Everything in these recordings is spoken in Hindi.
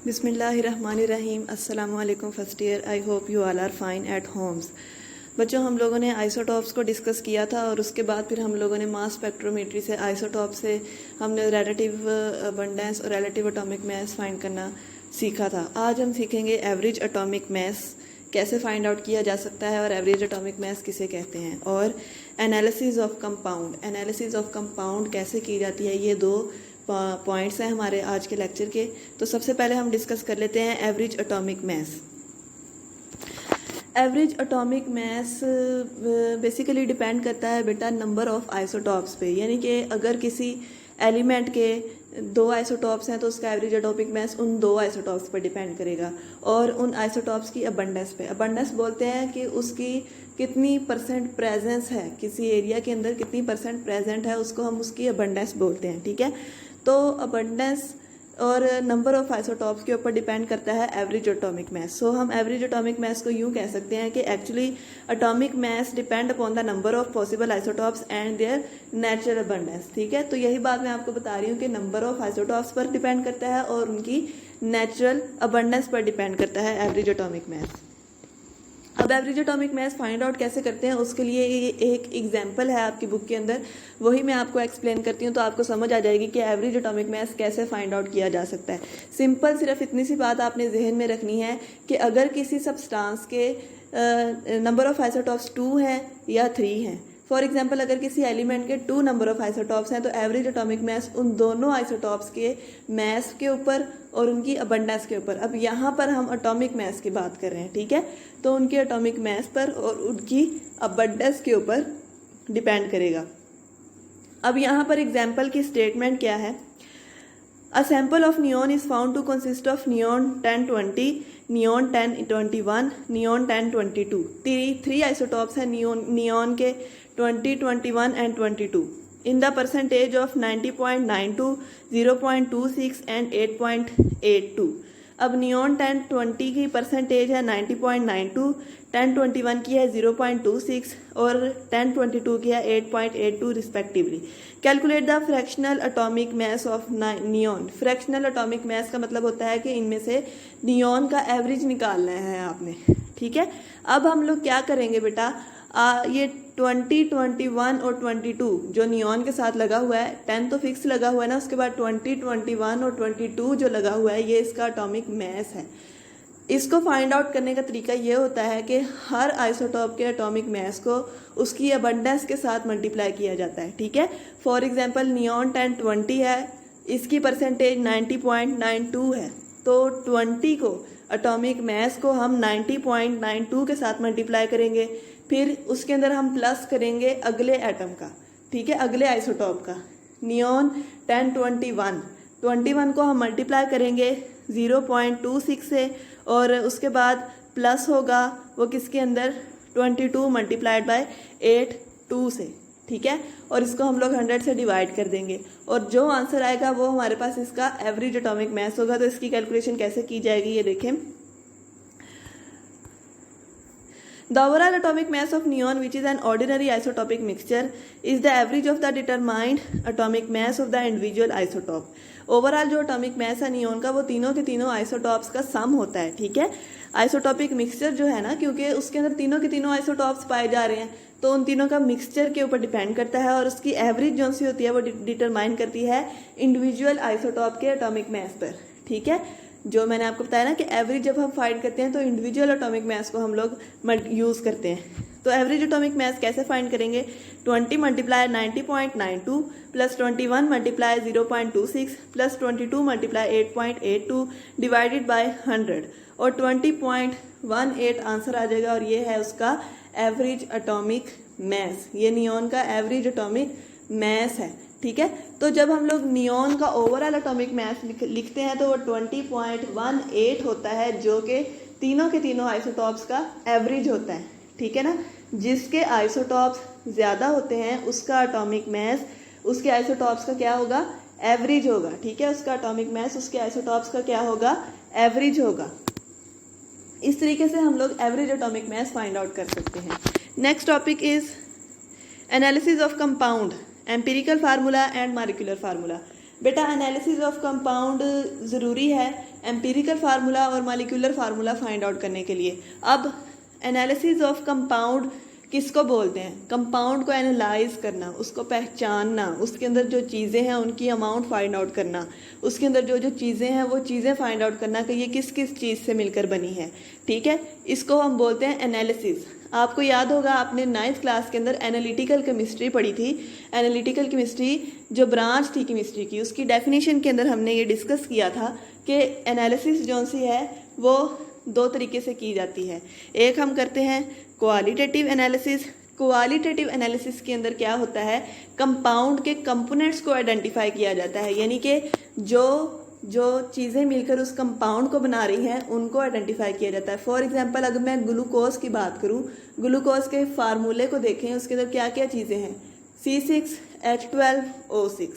बिस्मिल्लाहिर्रहमानिर्रहीम। अस्सलामु अलैकुम first year. I hope you all are fine at homes. बच्चों, हम लोगों ने आइसोटॉप्स को डिस्कस किया था और उसके बाद फिर हम लोगों ने मास स्पेक्ट्रोमेट्री से आइसोटॉप से हमने रिलेटिव अबंडेंस और रिलेटिव एटॉमिक मास फाइंड करना सीखा था। आज हम सीखेंगे एवरेज एटॉमिक मास कैसे फाइंड आउट किया जा सकता है और एवरेज एटॉमिक मास किसे कहते हैं, और एनालिसिस ऑफ कंपाउंड कैसे की जाती है। ये दो पॉइंट्स हैं हमारे आज के लेक्चर के। तो सबसे पहले हम डिस्कस कर लेते हैं एवरेज एटॉमिक मास। एवरेज एटॉमिक मास बेसिकली डिपेंड करता है बेटा नंबर ऑफ आइसोटॉप्स पे, यानी कि अगर किसी एलिमेंट के दो आइसोटॉप्स हैं तो उसका एवरेज एटॉमिक मास उन दो आइसोटॉप्स पर डिपेंड करेगा और उन आइसोटॉप्स की अबंडेंस पे। अबंडेंस बोलते हैं कि उसकी कितनी परसेंट प्रेजेंस है, किसी एरिया के अंदर कितनी परसेंट प्रेजेंट है, उसको हम उसकी अबंडेंस बोलते हैं। ठीक है, तो अबंडेंस और नंबर ऑफ आइसोटॉप्स के ऊपर डिपेंड करता है एवरेज एटॉमिक मास। सो हम एवरेज एटॉमिक मास को यूं कह सकते हैं कि actually atomic mass depend upon the number of possible isotopes and there natural abundance. ठीक है, तो यही बात मैं आपको बता रही हूँ कि नंबर ऑफ आइसोटॉप्स पर डिपेंड करता है और उनकी नेचुरल अबंडेंस पर डिपेंड करता है एवरेज एटॉमिक मास। अब average atomic mass find out कैसे करते हैं, उसके लिए ये एक एग्जांपल है आपकी बुक के अंदर, वही मैं आपको एक्सप्लेन करती हूँ तो आपको समझ आ जाएगी कि एवरेज एटॉमिक मास कैसे फाइंड आउट किया जा सकता है। सिंपल सिर्फ इतनी सी बात आपने जहन में रखनी है कि अगर किसी सब्सटेंस के नंबर ऑफ आइसोटॉप्स 2 हैं या 3 हैं, फॉर एग्जाम्पल अगर किसी एलिमेंट के 2 नंबर ऑफ आइसोटॉप्स हैं तो एवरेज एटॉमिक मास उन दोनों आइसोटॉप्स के मास के ऊपर और उनकी अबंडेंस के ऊपर। अब यहाँ पर हम एटॉमिक मास की बात कर रहे हैं। ठीक है, तो उनके एटॉमिक मास पर और उनकी अबंडेंस के ऊपर डिपेंड करेगा। अब यहाँ पर एग्जाम्पल की स्टेटमेंट क्या है? A sample of neon is found to consist of neon 1020, neon 1021, neon 1022. Three isotopes हैं neon के 20, 21 and 22 in the percentage of 90.92, 0.26 and 8.82. अब नियॉन 1020 की परसेंटेज है 90.92, 1021 की है 0.26 और 1022 की है 8.82 respectively. Calculate the fractional atomic mass of neon. Fractional atomic mass का मतलब होता है कि इनमें से नियॉन का एवरेज निकालना है आपने। ठीक है, अब हम लोग क्या करेंगे बेटा, ये 20, 21 और 22 जो नियॉन के साथ लगा हुआ है, 10 तो फिक्स लगा हुआ है ना, उसके बाद 20, 21 और 22 जो लगा हुआ है ये इसका एटॉमिक मास है। इसको फाइंड आउट करने का तरीका ये होता है कि हर आइसोटॉप के एटॉमिक मास को उसकी अबंडेंस के साथ मल्टीप्लाई किया जाता है। ठीक है, फॉर एग्जांपल नियॉन 1020 है, इसकी परसेंटेज 90.92 है, तो 20 को एटॉमिक मास को हम 90.92 के साथ मल्टीप्लाई करेंगे, फिर उसके अंदर हम प्लस करेंगे अगले एटम का। ठीक है, अगले आइसोटॉप का नियॉन 1021 को हम मल्टीप्लाई करेंगे 0.26 से और उसके बाद प्लस होगा वो किसके अंदर 22 मल्टीप्लाइड बाय 82 से। ठीक है, और इसको हम लोग 100 से डिवाइड कर देंगे और जो आंसर आएगा वो हमारे पास इसका एवरेज एटॉमिक मास होगा। तो इसकी कैलकुलेशन कैसे की जाएगी ये देखें। The overall atomic mass of neon, which is an ordinary isotopic mixture, is the average of the determined atomic mass of the individual isotope. Overall जो एटॉमिक मास है नियॉन का वो तीनों के तीनों आइसोटॉप्स का सम होता है। ठीक है, आइसोटॉपिक मिक्सचर जो है ना, क्योंकि उसके अंदर तीनों के तीनों आइसोटॉप्स पाए जा रहे हैं तो उन तीनों का मिक्सचर के ऊपर डिपेंड करता है और उसकी एवरेज जो सी होती है वो डिटरमाइन करती है इंडिविजुअल आइसोटॉप के एटॉमिक मास पर। ठीक है, जो मैंने आपको बताया ना कि एवरेज जब हम फाइंड करते हैं तो इंडिविजुअल एटॉमिक मास को हम लोग यूज करते हैं। तो एवरेज एटॉमिक मास कैसे फाइंड करेंगे? 20 multiply 90.92 plus 21 multiply 0.26 plus 22 multiply 8.82 divided by 100 और 20.18 आंसर आ जाएगा और ये है उसका एवरेज एटॉमिक मास। ये नियॉन का एवरेज एटॉमिक मास है। ठीक है, तो जब हम लोग नियॉन का ओवरऑल एटॉमिक मास लिखते हैं तो वो 20.18 होता है, जो कि तीनों के तीनों आइसोटॉप्स का एवरेज होता है। ठीक है ना, जिसके आइसोटॉप्स ज्यादा होते हैं उसका एटॉमिक मास उसके आइसोटॉप्स का क्या होगा? एवरेज होगा। ठीक है, उसका एटॉमिक मास उसके आइसोटॉप्स का क्या होगा? एवरेज होगा। इस तरीके से हम लोग average atomic mass find out कर सकते हैं। Next topic is analysis of compound, empirical formula and molecular formula. बेटा एनालिसिस ऑफ कंपाउंड ज़रूरी है एम्पिरिकल फार्मूला और मॉलिक्यूलर फार्मूला फाइंड आउट करने के लिए। अब एनालिसिस ऑफ कंपाउंड किसको बोलते हैं? कंपाउंड को एनालाइज करना, उसको पहचानना, उसके अंदर जो चीज़ें हैं उनकी अमाउंट फाइंड आउट करना, उसके अंदर जो जो चीज़ें हैं वो चीज़ें फाइंड आउट करना कि ये किस किस चीज़ से मिलकर बनी है। ठीक है, इसको हम बोलते हैं एनालिसिस। आपको याद होगा आपने 9th क्लास के अंदर एनालिटिकल केमिस्ट्री पढ़ी थी। एनालिटिकल केमिस्ट्री जो ब्रांच थी केमिस्ट्री की, उसकी डेफिनेशन के अंदर हमने ये डिस्कस किया था कि एनालिसिस जो सी है वो 2 तरीके से की जाती है। एक हम करते हैं क्वालिटेटिव एनालिसिस। क्वालिटेटिव एनालिसिस के अंदर क्या होता है, कंपाउंड के कंपोनेंट्स को आइडेंटिफाई किया जाता है, यानी कि जो चीज़ें मिलकर उस कंपाउंड को बना रही हैं उनको आइडेंटिफाई किया जाता है। फॉर एग्जांपल अगर मैं ग्लूकोज की बात करूं, ग्लूकोज के फार्मूले को देखें, उसके अंदर क्या क्या चीज़ें हैं, C6H12O6।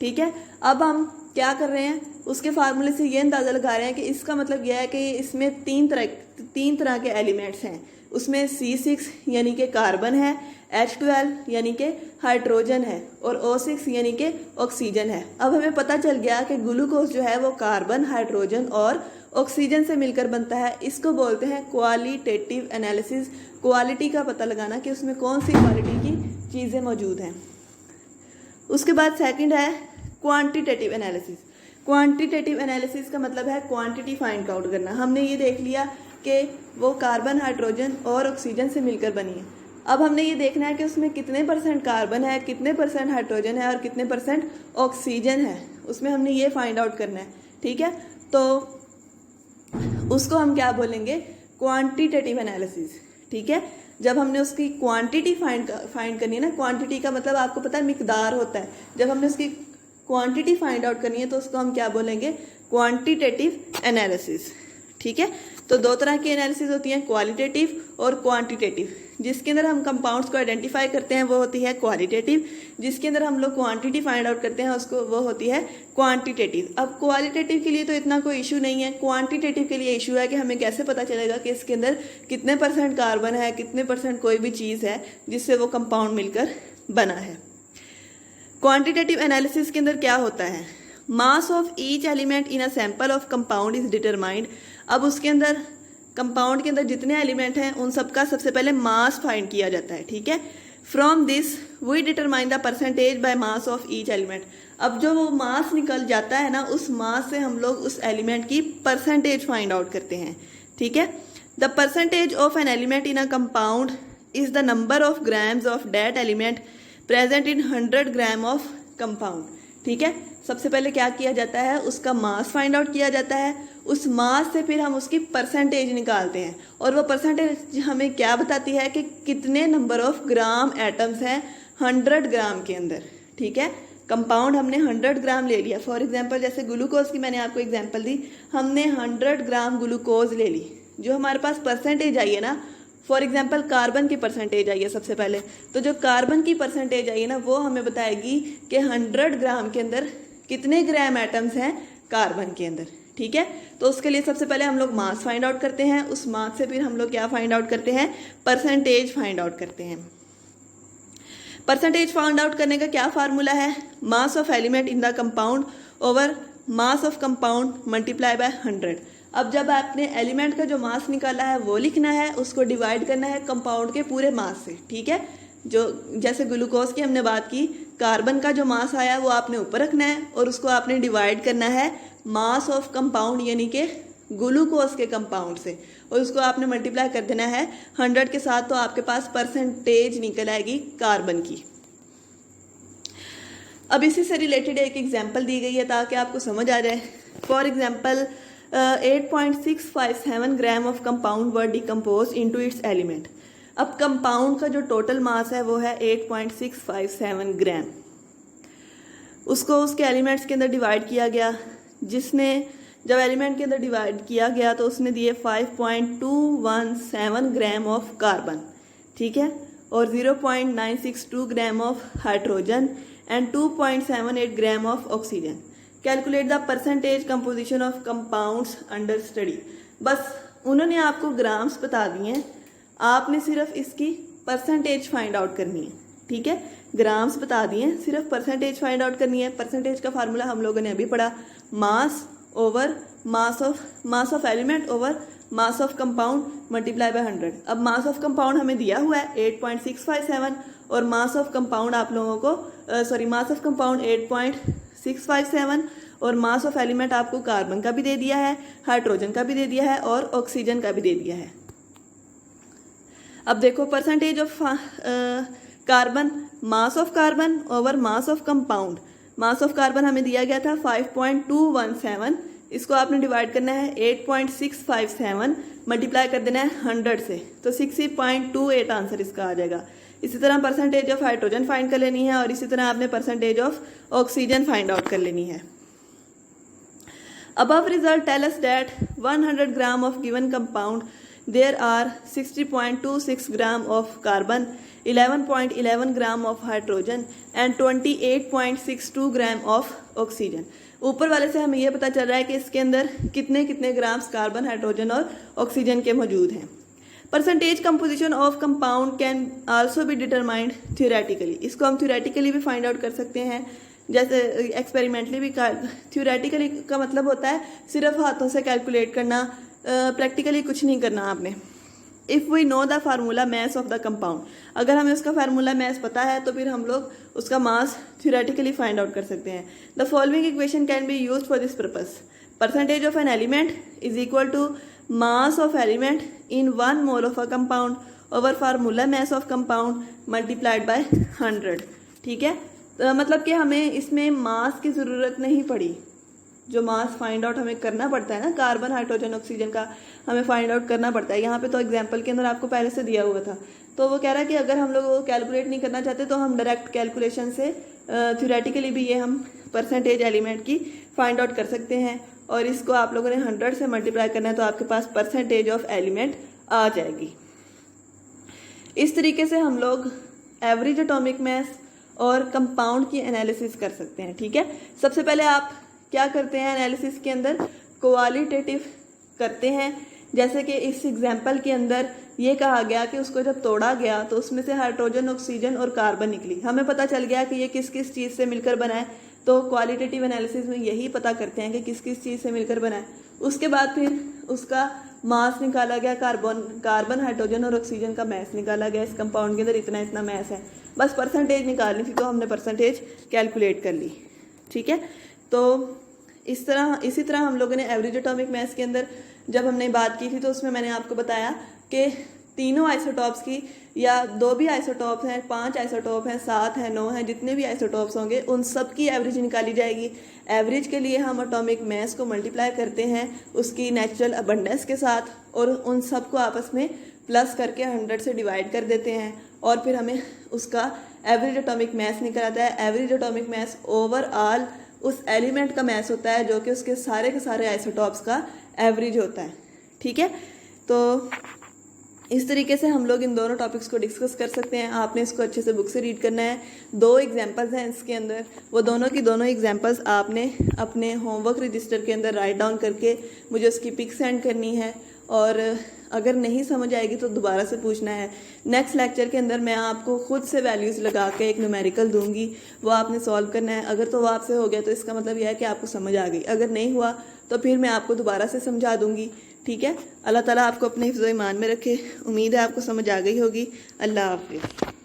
ठीक है, अब हम क्या कर रहे हैं, उसके फार्मूले से ये अंदाज़ा लगा रहे हैं कि इसका मतलब यह है कि इसमें तीन तरह के एलिमेंट्स हैं। उसमें C6 यानी कि कार्बन है, H12 यानी कि हाइड्रोजन है और O6 यानी कि ऑक्सीजन है। अब हमें पता चल गया कि ग्लूकोज जो है वो कार्बन, हाइड्रोजन और ऑक्सीजन से मिलकर बनता है। इसको बोलते हैं क्वालिटेटिव एनालिसिस। क्वालिटी का पता लगाना कि उसमें कौन सी क्वालिटी की चीज़ें मौजूद हैं। उसके बाद सेकंड है क्वांटिटेटिव एनालिसिस। क्वांटिटेटिव एनालिसिस का मतलब है क्वांटिटी फाइंड आउट करना। हमने ये देख लिया कि वो कार्बन, हाइड्रोजन और ऑक्सीजन से मिलकर बनी है। अब हमने ये देखना है कि उसमें कितने % कार्बन है, कितने % हाइड्रोजन है और कितने % ऑक्सीजन है, उसमें हमने ये फाइंड आउट करना है। ठीक है, तो उसको हम क्या बोलेंगे, क्वांटिटेटिव एनालिसिस। ठीक है, जब हमने उसकी क्वांटिटी फाइंड करनी है ना, क्वांटिटी का मतलब आपको पता है मिकदार होता है, जब हमने उसकी क्वांटिटी फाइंड आउट करनी है तो उसको हम क्या बोलेंगे, क्वांटिटेटिव एनालिसिस। ठीक है, तो 2 तरह की एनालिसिस होती हैं, क्वालिटेटिव और क्वांटिटेटिव। जिसके अंदर हम कंपाउंड्स को आइडेंटिफाई करते हैं वो होती है क्वालिटेटिव, जिसके अंदर हम लोग क्वांटिटी फाइंड आउट करते हैं उसको वो होती है क्वांटिटेटिव। अब क्वालिटेटिव के लिए तो इतना कोई इशू नहीं है, क्वांटिटेटिव के लिए इशू है कि हमें कैसे पता चलेगा कि इसके अंदर कितने % कार्बन है, कितने % कोई भी चीज़ है जिससे वो कंपाउंड मिलकर बना है। क्वांटिटेटिव एनालिसिस के अंदर क्या होता है, मास of each element in a sample of compound is determined. अब उसके अंदर कंपाउंड के अंदर जितने एलिमेंट हैं उन सबका सबसे पहले मास फाइंड किया जाता है। ठीक है, from this we determine the percentage by mass of each element. अब जो वो मास निकल जाता है ना, उस मास से हम लोग उस एलिमेंट की परसेंटेज फाइंड आउट करते हैं। ठीक है, the percentage of an element in a compound is the number of grams of that element present in 100 gram of compound. ठीक है, सबसे पहले क्या किया जाता है, उसका मास फाइंड आउट किया जाता है, उस मास से फिर हम उसकी परसेंटेज निकालते हैं और वो परसेंटेज हमें क्या बताती है कि कितने नंबर ऑफ ग्राम एटम्स हैं 100 ग्राम के अंदर। ठीक है, कंपाउंड हमने 100 ग्राम ले लिया। फॉर एग्जांपल जैसे ग्लूकोज की मैंने आपको एग्जांपल दी, हमने 100 ग्राम ग्लूकोज ले ली। जो हमारे पास परसेंटेज आई है ना, फॉर एग्जाम्पल कार्बन की परसेंटेज आई है सबसे पहले, तो जो कार्बन की परसेंटेज आई है ना वो हमें बताएगी कि 100 ग्राम के अंदर कितने ग्राम एटम्स हैं कार्बन के अंदर। ठीक है, तो उसके लिए सबसे पहले हम लोग मास फाइंड आउट करते हैं, उस मास से फिर हम लोग क्या फाइंड आउट करते हैं, परसेंटेज फाइंड आउट करते हैं। परसेंटेज फाइंड आउट करने का क्या फार्मूला है, मास of element in the compound over mass of compound multiply by 100। अब जब आपने एलिमेंट का जो मास निकाला है वो लिखना है, उसको डिवाइड करना है कंपाउंड के पूरे मास से। ठीक है, जो जैसे ग्लूकोज की हमने बात की, कार्बन का जो मास आया वो आपने ऊपर रखना है और उसको आपने डिवाइड करना है मास ऑफ कंपाउंड यानी कि ग्लूकोज के कंपाउंड से, और उसको आपने मल्टीप्लाई कर देना है 100 के साथ, तो आपके पास परसेंटेज निकल आएगी कार्बन की। अब इसी से रिलेटेड एक एग्जाम्पल दी गई है ताकि आपको समझ आ जाए। For example 8.657 gram of compound were decompose into its element. अब कंपाउंड का जो टोटल मास है वो है 8.657 ग्राम। उसको उसके एलिमेंट्स के अंदर डिवाइड किया गया, जिसने जब एलिमेंट के अंदर डिवाइड किया गया तो उसने दिए 5.217 ग्राम ऑफ कार्बन। ठीक है, और 0.962 gram of hydrogen and 2.78 gram of oxygen. Calculate the percentage composition of compounds under study. बस उन्होंने आपको ग्राम्स बता दिए हैं, आपने सिर्फ इसकी परसेंटेज फाइंड आउट करनी है। ठीक है, ग्राम्स बता दिए सिर्फ परसेंटेज फाइंड आउट करनी है। परसेंटेज का फार्मूला हम लोगों ने अभी पढ़ा, मास over mass of element over mass of compound multiply by 100। अब मास ऑफ कंपाउंड हमें दिया हुआ है 8.657 और मास ऑफ कंपाउंड आप लोगों को मास ऑफ कंपाउंड 8.657 और मास ऑफ एलिमेंट आपको कार्बन का भी दे दिया है, हाइड्रोजन का भी दे दिया है और ऑक्सीजन का भी दे दिया है। अब देखो percentage of carbon, mass of carbon over mass of compound. Mass of carbon हमें दिया गया था 5.217, इसको आपने डिवाइड करना है 8.657 मल्टीप्लाई कर देना है 100 से, तो 60.28 आंसर इसका आ जाएगा। इसी तरह परसेंटेज ऑफ हाइड्रोजन फाइंड कर लेनी है और इसी तरह आपने percentage of oxygen find out कर लेनी है। Above result tell us that 100 gram of given compound there are 60.26 gram of carbon, 11.11 gram of hydrogen and 28.62 gram of oxygen। ऊपर वाले से हमें यह पता चल रहा है कि इसके अंदर कितने कितने ग्राम्स कार्बन, हाइड्रोजन और ऑक्सीजन के मौजूद हैं। Percentage composition of compound can also be determined theoretically. इसको हम थ्योरेटिकली भी फाइंड आउट कर सकते हैं, जैसे एक्सपेरिमेंटली भी। थ्योरेटिकली का मतलब होता है सिर्फ हाथों से कैलकुलेट करना, प्रैक्टिकली कुछ नहीं करना आपने। If we know the formula mass of the compound, अगर हमें उसका फार्मूला मैस पता है तो फिर हम लोग उसका मास थ्योरेटिकली फाइंड आउट कर सकते हैं। The following equation can be used for this purpose. Percentage of an element is equal to mass of element in 1 mole of a compound over formula mass of compound multiplied by 100। ठीक है, तो मतलब कि हमें इसमें मास की ज़रूरत नहीं पड़ी। जो मास फाइंड आउट हमें करना पड़ता है ना, कार्बन, हाइड्रोजन, ऑक्सीजन का हमें फाइंड आउट करना पड़ता है। यहाँ पे तो एग्जांपल के अंदर आपको पहले से दिया हुआ था, तो वो कह रहा है कि अगर हम लोग वो कैलकुलेट नहीं करना चाहते तो हम डायरेक्ट कैलकुलेशन से थ्योरेटिकली भी ये हम परसेंटेज एलिमेंट की फाइंड आउट कर सकते हैं। और इसको आप लोगों ने 100 से मल्टीप्लाई करना है तो आपके पास परसेंटेज ऑफ एलिमेंट आ जाएगी। इस तरीके से हम लोग एवरेज एटॉमिक मास और कंपाउंड की एनालिसिस कर सकते हैं। ठीक है, सबसे पहले आप क्या करते हैं एनालिसिस के अंदर, क्वालिटेटिव करते हैं। जैसे कि इस एग्जाम्पल के अंदर ये कहा गया कि उसको जब तोड़ा गया तो उसमें से हाइड्रोजन, ऑक्सीजन और कार्बन निकली। हमें पता चल गया कि ये किस किस चीज़ से मिलकर बना है, तो क्वालिटेटिव एनालिसिस में यही पता करते हैं कि किस किस चीज़ से मिलकर बना है। उसके बाद फिर उसका मास निकाला गया, कार्बन, हाइड्रोजन और ऑक्सीजन का मास निकाला गया। इस कंपाउंड के अंदर इतना इतना मास है, बस परसेंटेज निकालनी थी तो हमने परसेंटेज कैलकुलेट कर ली। ठीक है, तो इसी तरह हम लोगों ने एवरेज एटॉमिक मास के अंदर जब हमने बात की थी तो उसमें मैंने आपको बताया कि तीनों आइसोटॉप्स की, या 2 भी आइसोटॉप्स हैं, 5 आइसोटॉप हैं, 7 हैं, 9 हैं, जितने भी आइसोटॉप्स होंगे उन सब की एवरेज निकाली जाएगी। एवरेज के लिए हम एटॉमिक मास को मल्टीप्लाई करते हैं उसकी नेचुरल अबंडेंस के साथ और उन सब को आपस में प्लस करके 100 से डिवाइड कर देते हैं और फिर हमें उसका एवरेज एटॉमिक मास निकल आता है। एवरेज एटॉमिक मास ओवरऑल उस एलिमेंट का मास होता है जो कि उसके सारे के सारे आइसोटॉप्स का एवरेज होता है। ठीक है, तो इस तरीके से हम लोग इन दोनों टॉपिक्स को डिस्कस कर सकते हैं। आपने इसको अच्छे से बुक से रीड करना है। 2 एग्जांपल्स हैं इसके अंदर, वो दोनों की दोनों एग्जांपल्स आपने अपने होमवर्क रजिस्टर के अंदर राइट डाउन करके मुझे उसकी पिक सेंड करनी है और अगर नहीं समझ आएगी तो दोबारा से पूछना है। नेक्स्ट लेक्चर के अंदर मैं आपको खुद से वैल्यूज़ लगा के एक न्यूमेरिकल दूंगी, वो आपने सॉल्व करना है। अगर तो वो आपसे हो गया तो इसका मतलब यह है कि आपको समझ आ गई, अगर नहीं हुआ तो फिर मैं आपको दोबारा से समझा दूंगी। ठीक है, अल्लाह ताला आपको अपने हिफ्ज़-ओ-ईमान में रखे। उम्मीद है आपको समझ आ गई होगी। अल्लाह हाफ़िज़।